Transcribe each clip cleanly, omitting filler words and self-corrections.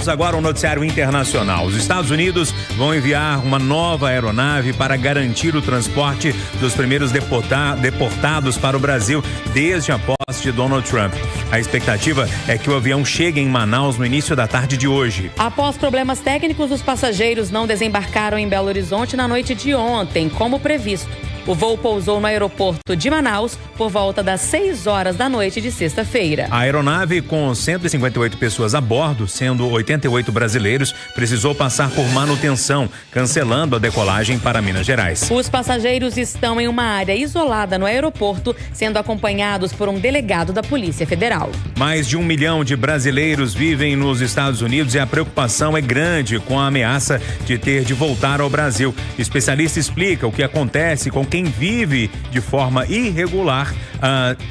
Agora um noticiário internacional. Os Estados Unidos vão enviar uma nova aeronave para garantir o transporte dos primeiros deportados para o Brasil desde a posse de Donald Trump. A expectativa é que o avião chegue em Manaus no início da tarde de hoje. Após problemas técnicos, os passageiros não desembarcaram em Belo Horizonte na noite de ontem, como previsto. O voo pousou no aeroporto de Manaus por volta das 6 horas da noite de sexta-feira. A aeronave, com 158 pessoas a bordo, sendo 88 brasileiros, precisou passar por manutenção, cancelando a decolagem para Minas Gerais. Os passageiros estão em uma área isolada no aeroporto, sendo acompanhados por um delegado da Polícia Federal. Mais de 1 milhão de brasileiros vivem nos Estados Unidos e a preocupação é grande com a ameaça de ter de voltar ao Brasil. Especialista explica o que acontece com quem vive de forma irregular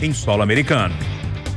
em solo americano.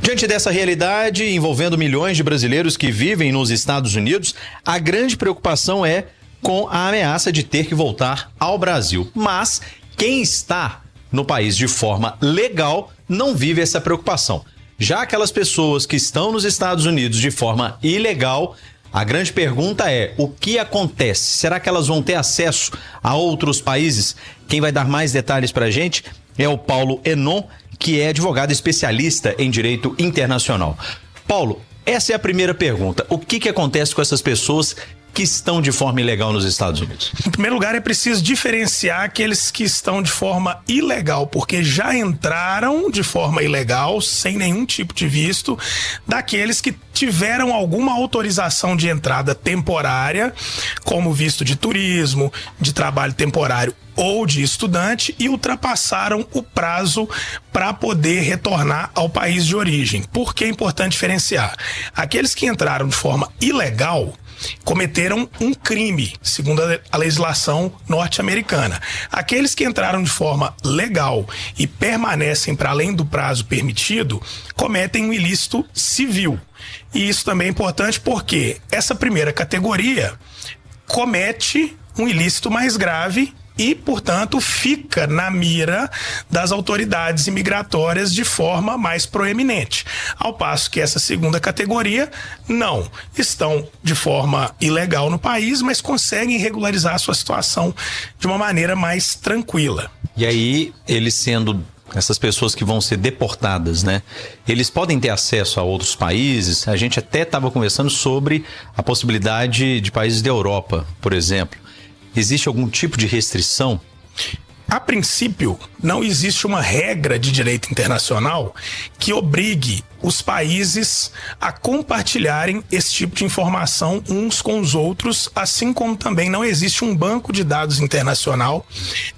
Diante dessa realidade envolvendo milhões de brasileiros que vivem nos Estados Unidos, a grande preocupação é com a ameaça de ter que voltar ao Brasil. Mas quem está no país de forma legal não vive essa preocupação. Já aquelas pessoas que estão nos Estados Unidos de forma ilegal, a grande pergunta é: o que acontece? Será que elas vão ter acesso a outros países? Quem vai dar mais detalhes para a gente é o Paulo Enon, que é advogado especialista em direito internacional. Paulo, essa é a primeira pergunta. O que acontece com essas pessoas que estão de forma ilegal nos Estados Unidos? Em primeiro lugar, é preciso diferenciar aqueles que estão de forma ilegal, porque já entraram de forma ilegal, sem nenhum tipo de visto, daqueles que tiveram alguma autorização de entrada temporária, como visto de turismo, de trabalho temporário ou de estudante, e ultrapassaram o prazo para poder retornar ao país de origem. Por que é importante diferenciar? Aqueles que entraram de forma ilegal cometeram um crime, segundo a legislação norte-americana. Aqueles que entraram de forma legal e permanecem para além do prazo permitido, cometem um ilícito civil. E isso também é importante porque essa primeira categoria comete um ilícito mais grave e, portanto, fica na mira das autoridades imigratórias de forma mais proeminente. Ao passo que essa segunda categoria não estão de forma ilegal no país, mas conseguem regularizar a sua situação de uma maneira mais tranquila. E aí, eles sendo essas pessoas que vão ser deportadas, né? Eles podem ter acesso a outros países? A gente até estava conversando sobre a possibilidade de países da Europa, por exemplo. Existe algum tipo de restrição? A princípio, não existe uma regra de direito internacional que obrigue os países a compartilharem esse tipo de informação uns com os outros, assim como também não existe um banco de dados internacional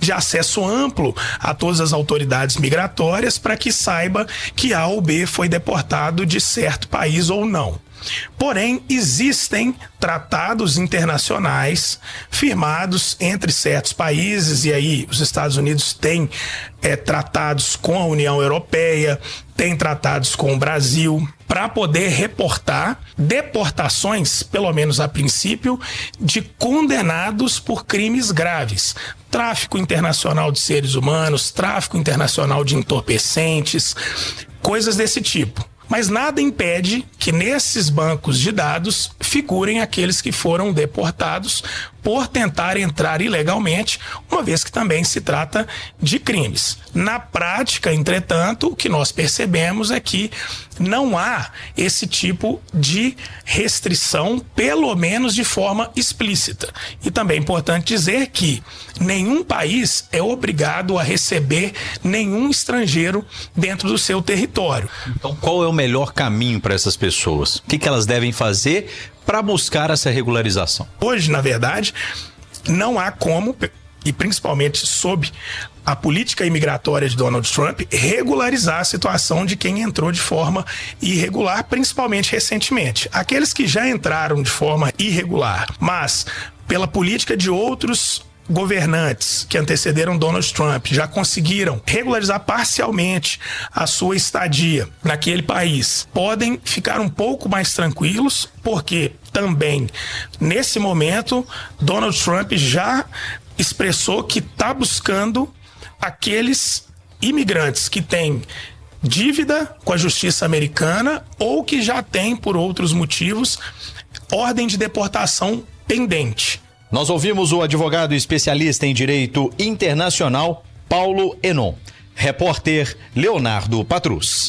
de acesso amplo a todas as autoridades migratórias para que saiba que A ou B foi deportado de certo país ou não. Porém, existem tratados internacionais firmados entre certos países, e aí os Estados Unidos têm tratados com a União Europeia, tem tratados com o Brasil, para poder reportar deportações, pelo menos a princípio, de condenados por crimes graves. Tráfico internacional de seres humanos, tráfico internacional de entorpecentes, coisas desse tipo. Mas nada impede que nesses bancos de dados figurem aqueles que foram deportados por tentar entrar ilegalmente, uma vez que também se trata de crimes. Na prática, entretanto, o que nós percebemos é que não há esse tipo de restrição, pelo menos de forma explícita. E também é importante dizer que nenhum país é obrigado a receber nenhum estrangeiro dentro do seu território. Então, qual é o melhor caminho para essas pessoas? O que elas devem fazer para buscar essa regularização? Hoje, na verdade, não há como, e principalmente sob a política imigratória de Donald Trump, regularizar a situação de quem entrou de forma irregular, principalmente recentemente. Aqueles que já entraram de forma irregular, mas pela política de outros governantes que antecederam Donald Trump já conseguiram regularizar parcialmente a sua estadia naquele país, podem ficar um pouco mais tranquilos, porque também, nesse momento, Donald Trump já expressou que está buscando aqueles imigrantes que têm dívida com a justiça americana ou que já têm, por outros motivos, ordem de deportação pendente. Nós ouvimos o advogado especialista em direito internacional, Paulo Enon. Repórter Leonardo Patrus.